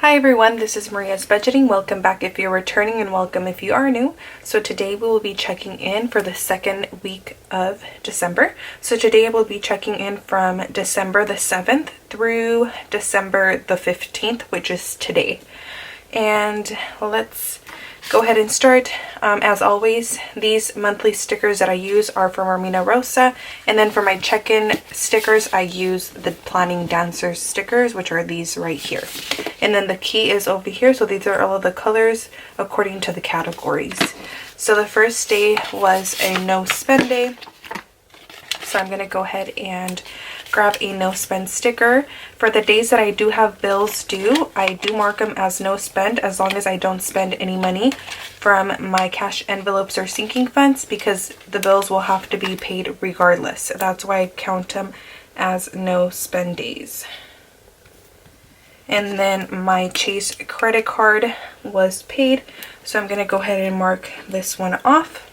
Hi everyone, this is Maria's Budgeting. Welcome back if you're returning and welcome if you are new. So today we will be checking in for the second week of December. So today I will be checking in from December the 7th through December the 15th, which is today. And let's go ahead and start. As always, these monthly stickers that I use are from Armina Rosa, and then for my check-in stickers I use the Planning Dancers stickers, which are these right here. And then the key is over here, so these are all of the colors according to the categories. So the first day was a no spend day, so I'm going to go ahead and grab a no spend sticker. For the days that I do have bills due, I do mark them as no spend as long as I don't spend any money from my cash envelopes or sinking funds, because the bills will have to be paid regardless. That's why I count them as no spend days. And then my Chase credit card was paid, so I'm going to go ahead and mark this one off.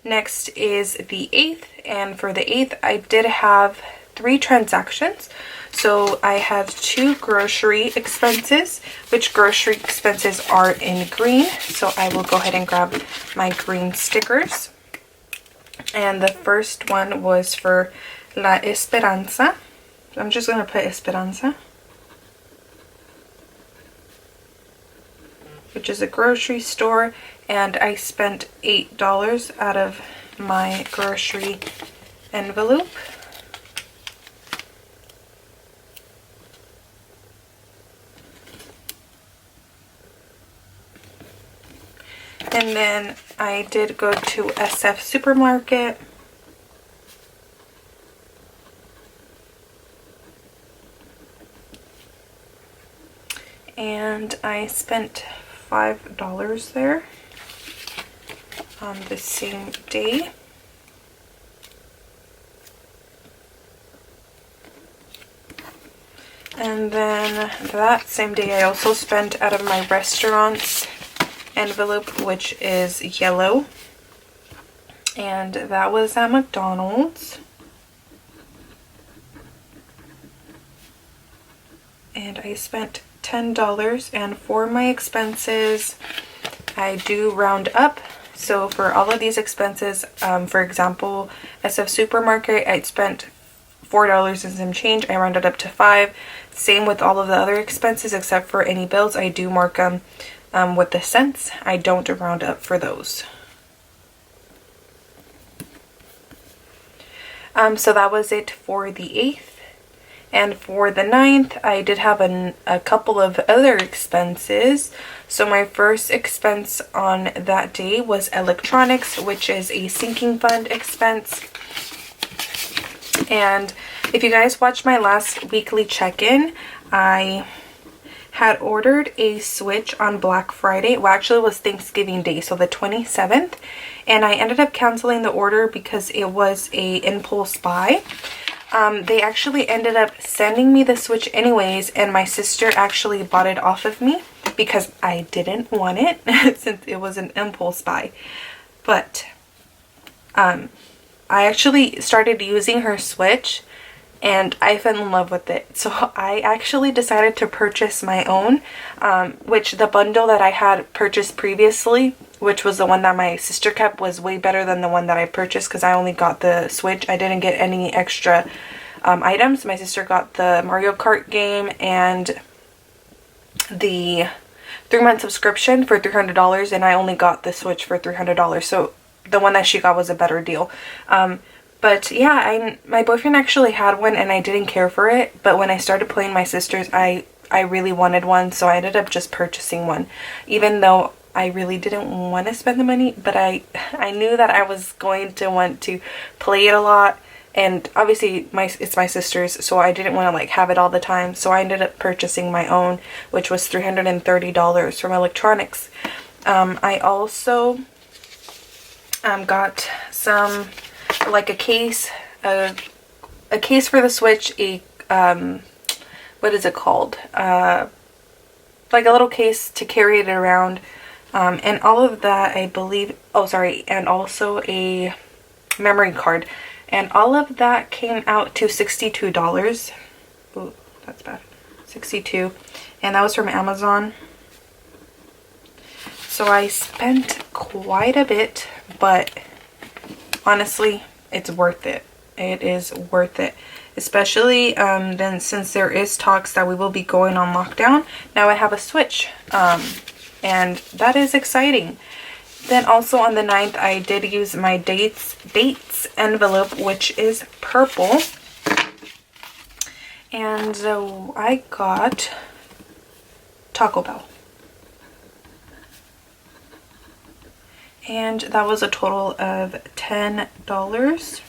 Next is the 8th, and for the 8th I did have 3 transactions. So I have 2 grocery expenses, which grocery expenses are in green. So I will go ahead and grab my green stickers. And the first one was for La Esperanza. I'm just going to put Esperanza, which is a grocery store, and I spent $8 out of my grocery envelope. And then I did go to SF Supermarket. And I spent $5 there on the same day. And then that same day I also spent out of my restaurant's envelope, which is yellow, and that was at McDonald's. And I spent $10, and for my expenses I do round up. So for all of these expenses, for example, SF Supermarket, I spent $4 and some change. I rounded up to 5. Same with all of the other expenses except for any bills. I do mark them with the cents. I don't round up for those. So that was it for the 8th. And for the 9th, I did have a couple of other expenses. So my first expense on that day was electronics, which is a sinking fund expense. And if you guys watched my last weekly check-in, I had ordered a Switch on Black Friday. Well, actually it was Thanksgiving Day, so the 27th. And I ended up canceling the order because it was a impulse buy. They actually ended up sending me the Switch anyways, and my sister actually bought it off of me because I didn't want it since it was an impulse buy. But I actually started using her Switch and I fell in love with it. So I actually decided to purchase my own, which the bundle that I had purchased previously, which was the one that my sister kept, was way better than the one that I purchased because I only got the Switch. I didn't get any extra items. My sister got the Mario Kart game and the 3-month subscription for $300, and I only got the Switch for $300. So the one that she got was a better deal. But yeah, my boyfriend actually had one and I didn't care for it, but when I started playing my sister's, I really wanted one, so I ended up just purchasing one, even though I really didn't want to spend the money. But I knew that I was going to want to play it a lot, and obviously it's my sister's, so I didn't want to like have it all the time, so I ended up purchasing my own, which was $330 from electronics. I also got some, like a case for the Switch, what is it called? Like a little case to carry it around, and all of that, I believe, and also a memory card, and all of that came out to $62. Ooh, that's bad. $62, and that was from Amazon. So I spent quite a bit, but honestly, it's worth it. It is worth it. Especially then, since there is talks that we will be going on lockdown. Now I have a Switch, and that is exciting. Then also on the 9th, I did use my dates envelope, which is purple. And I got Taco Bell. And that was a total of $10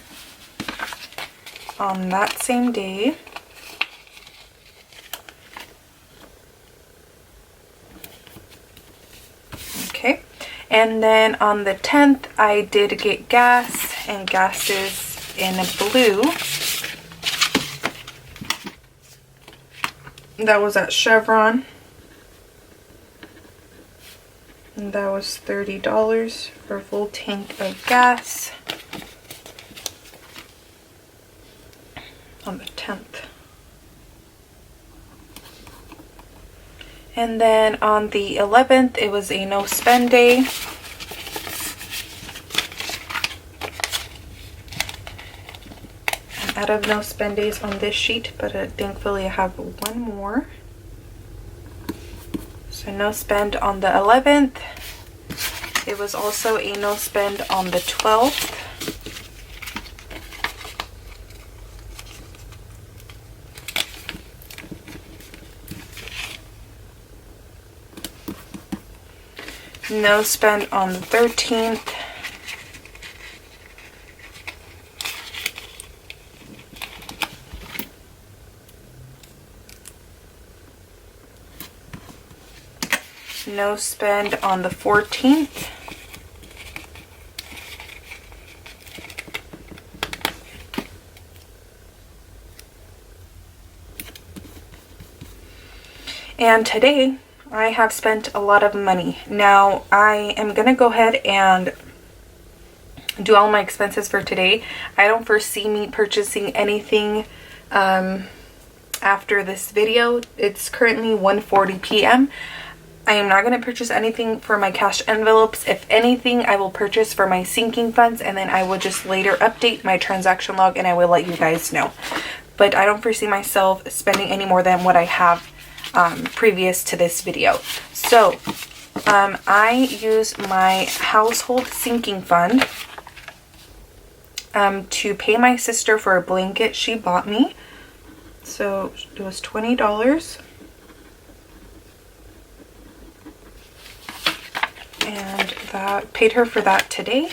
on that same day. Okay. And then on the 10th, I did get gas, and gas is in blue. That was at Chevron. And that was $30 for a full tank of gas on the 10th. And then on the 11th, it was a no spend day. I'm out of no spend days on this sheet, but thankfully I have one more. So no spend on the 11th. It was also a no spend on the 12th. No spend on the 13th. No spend on the 14th. And today, I have spent a lot of money. Now, I am going to go ahead and do all my expenses for today. I don't foresee me purchasing anything after this video. It's currently 1:40 p.m. I am not going to purchase anything for my cash envelopes. If anything, I will purchase for my sinking funds, and then I will just later update my transaction log and I will let you guys know. But I don't foresee myself spending any more than what I have previous to this video. So I use my household sinking fund to pay my sister for a blanket she bought me. So it was $20. And that paid her for that today.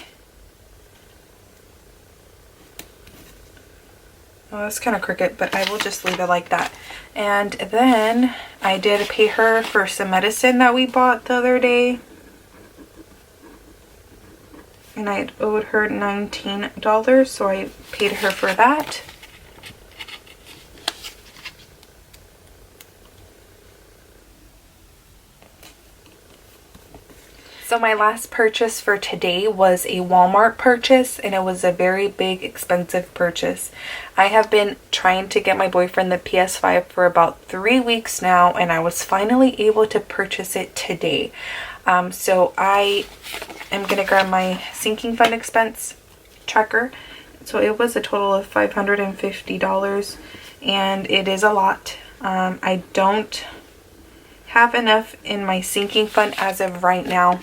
Oh, that's kind of crooked, but I will just leave it like that. And then I did pay her for some medicine that we bought the other day. And I owed her $19, so I paid her for that. So my last purchase for today was a Walmart purchase, and it was a very big, expensive purchase. I have been trying to get my boyfriend the PS5 for about 3 weeks now, and I was finally able to purchase it today. So I am going to grab my sinking fund expense tracker. So it was a total of $550, and it is a lot. I don't have enough in my sinking fund as of right now.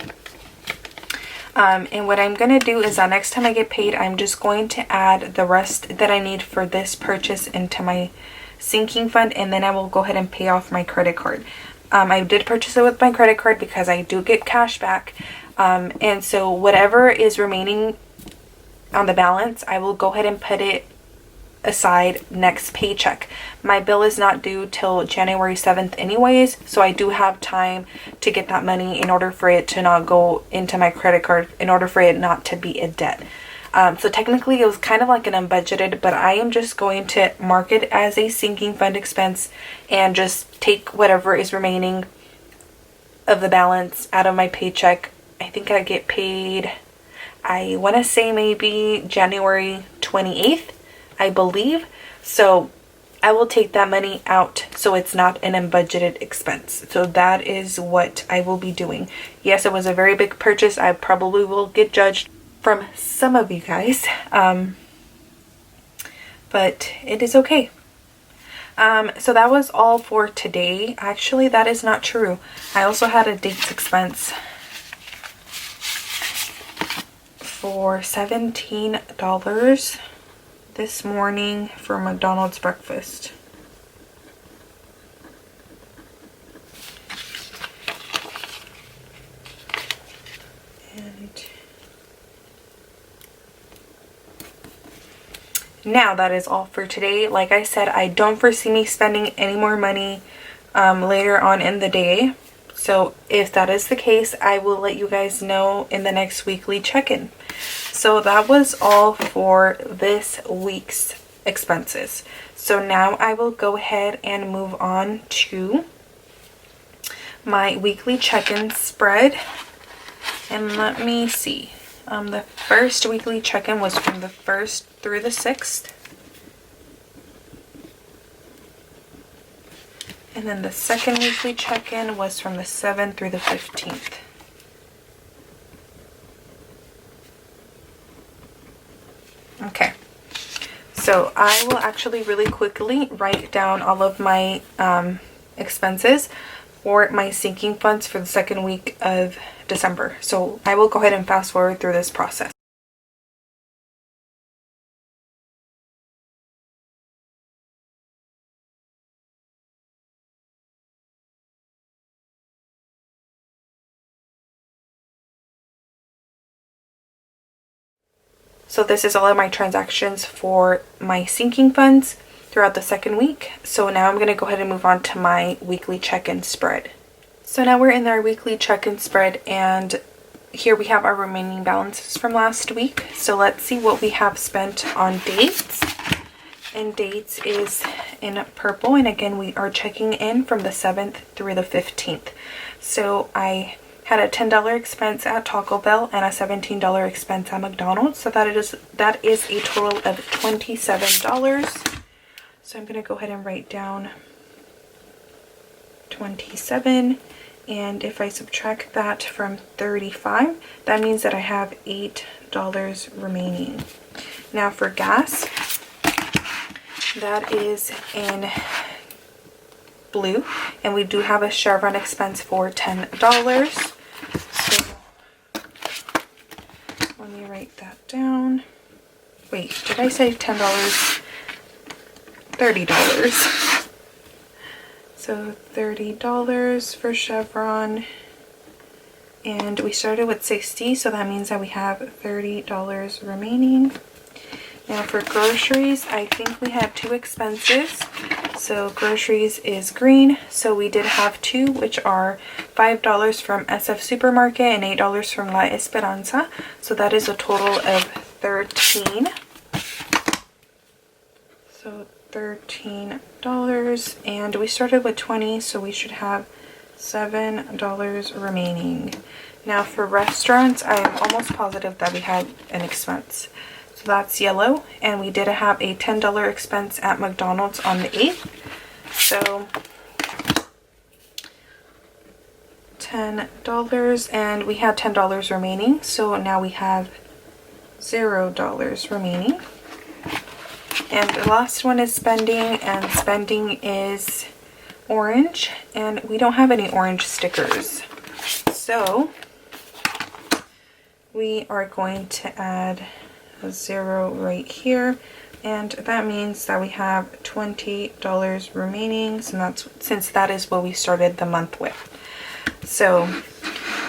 And what I'm going to do is that next time I get paid, I'm just going to add the rest that I need for this purchase into my sinking fund, and then I will go ahead and pay off my credit card. I did purchase it with my credit card because I do get cash back. And so whatever is remaining on the balance, I will go ahead and put it aside next paycheck. My bill is not due till January 7th anyways, so I do have time to get that money in order for it to not go into my credit card, in order for it not to be a debt. So technically it was kind of like an unbudgeted, but I am just going to mark it as a sinking fund expense and just take whatever is remaining of the balance out of my paycheck. I think I get paid, I want to say maybe January 28th. I believe. So I will take that money out so it's not an unbudgeted expense. So that is what I will be doing. Yes, it was a very big purchase. I probably will get judged from some of you guys, but it is okay. So that was all for today. Actually, that is not true. I also had a dates expense for $17 this morning for McDonald's breakfast. And now that is all for today. Like I said, I don't foresee me spending any more money later on in the day. So if that is the case, I will let you guys know in the next weekly check-in. So that was all for this week's expenses. So now I will go ahead and move on to my weekly check-in spread. And let me see. The first weekly check-in was from the 1st through the 6th. And then the second weekly check-in was from the 7th through the 15th. Okay, so I will actually really quickly write down all of my expenses for my sinking funds for the second week of December. So I will go ahead and fast forward through this process. So this is all of my transactions for my sinking funds throughout the second week. So now I'm going to go ahead and move on to my weekly check-in spread. So now we're in our weekly check-in spread, and here we have our remaining balances from last week. So let's see what we have spent on dates. And dates is in purple, and again we are checking in from the 7th through the 15th. So I had a $10 expense at Taco Bell and a $17 expense at McDonald's. So that is a total of $27. So I'm going to go ahead and write down 27, and if I subtract that from 35, that means that I have $8 remaining. Now for gas, that is in blue, and we do have a Chevron expense for $10. So let me write that down. Wait, did I say $10? $30. So $30 for Chevron, and we started with 60, so that means that we have $30 remaining. Now for groceries, I think we had two expenses. So groceries is green, so we did have two, which are $5 from SF Supermarket and $8 from La Esperanza. So that is a total of 13. So $13, and we started with 20, so we should have $7 remaining. Now for restaurants, I am almost positive that we had an expense. So that's yellow, and we did have a $10 expense at McDonald's on the 8th. So $10, and we had $10 remaining, so now we have $0 remaining. And the last one is spending, and spending is orange, and we don't have any orange stickers. So we are going to add a 0 right here, and that means that we have $20 remaining, so that's, since that is what we started the month with. So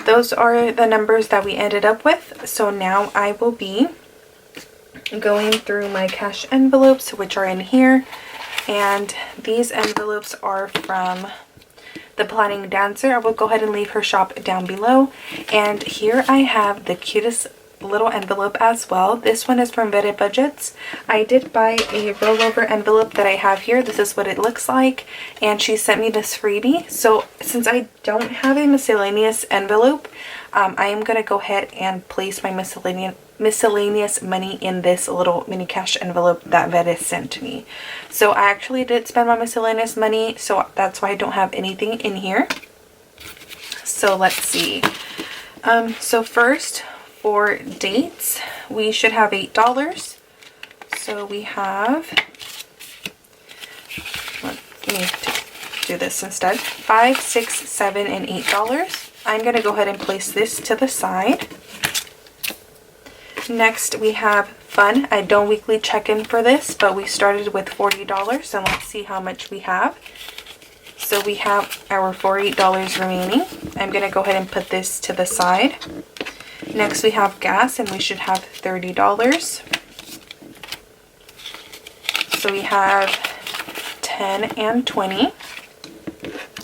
those are the numbers that we ended up with. So now I will be going through my cash envelopes, which are in here, and these envelopes are from the Planning Dancer. I will go ahead and leave her shop down below. And here I have the cutest little envelope as well. This one is from Very Budgets. I did buy a rollover envelope that I have here. This is what it looks like, and she sent me this freebie. So since I don't have a miscellaneous envelope, I am going to go ahead and place my miscellaneous money in this little mini cash envelope that Vetis sent me. So I actually did spend my miscellaneous money, so that's why I don't have anything in here. So let's see. So first, for dates, we should have $8. So we have, let me do this instead, $5, $6, $7, and $8. I'm going to go ahead and place this to the side. Next, we have fun. I don't weekly check in for this, but we started with $40, and let's see how much we have. So we have our $48 remaining. I'm going to go ahead and put this to the side. Next, we have gas, and we should have $30. So we have 10 and 20.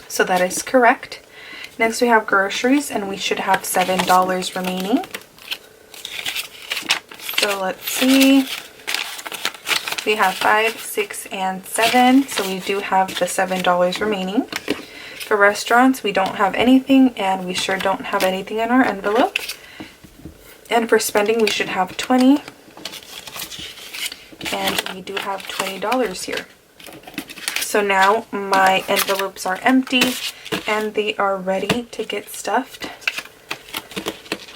So that is correct. Next, we have groceries, and we should have $7 remaining. So let's see. We have 5, 6, and 7. So we do have the $7 remaining. For restaurants, we don't have anything, and we sure don't have anything in our envelope. And for spending, we should have 20. And we do have $20 here. So now my envelopes are empty and they are ready to get stuffed,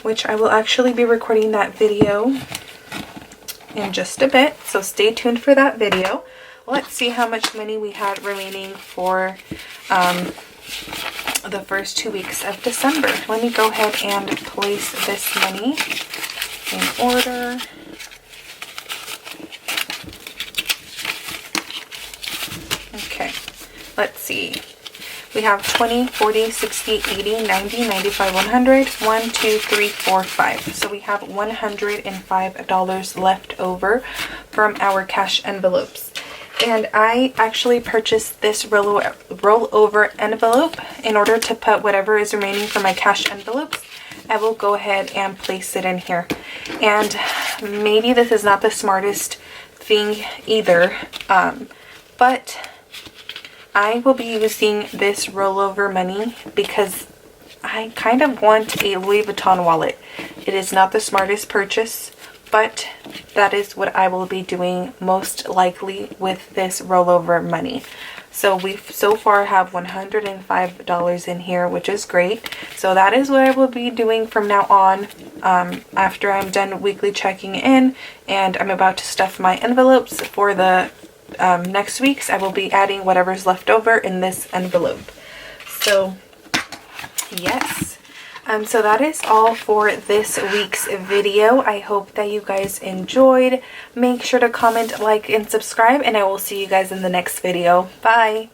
which I will actually be recording that video in just a bit. So stay tuned for that video. Let's see how much money we had remaining for the first 2 weeks of December. Let me go ahead and place this money in order. Okay, let's see. We have 20, 40, 60, 80, 90, 95, 100, 1, 2, 3, 4, 5. So we have $105 left over from our cash envelopes. And I actually purchased this rollover envelope in order to put whatever is remaining for my cash envelopes. I will go ahead and place it in here. And maybe this is not the smartest thing either, but I will be using this rollover money because I kind of want a Louis Vuitton wallet. It is not the smartest purchase, but that is what I will be doing most likely with this rollover money. So we so far have $105 in here, which is great. So that is what I will be doing from now on, after I'm done weekly checking in and I'm about to stuff my envelopes for the next week's. I will be adding whatever's left over in this envelope. So yes, so that is all for this week's video. I hope that you guys enjoyed. Make sure to comment, like, and subscribe, and I will see you guys in the next video. Bye.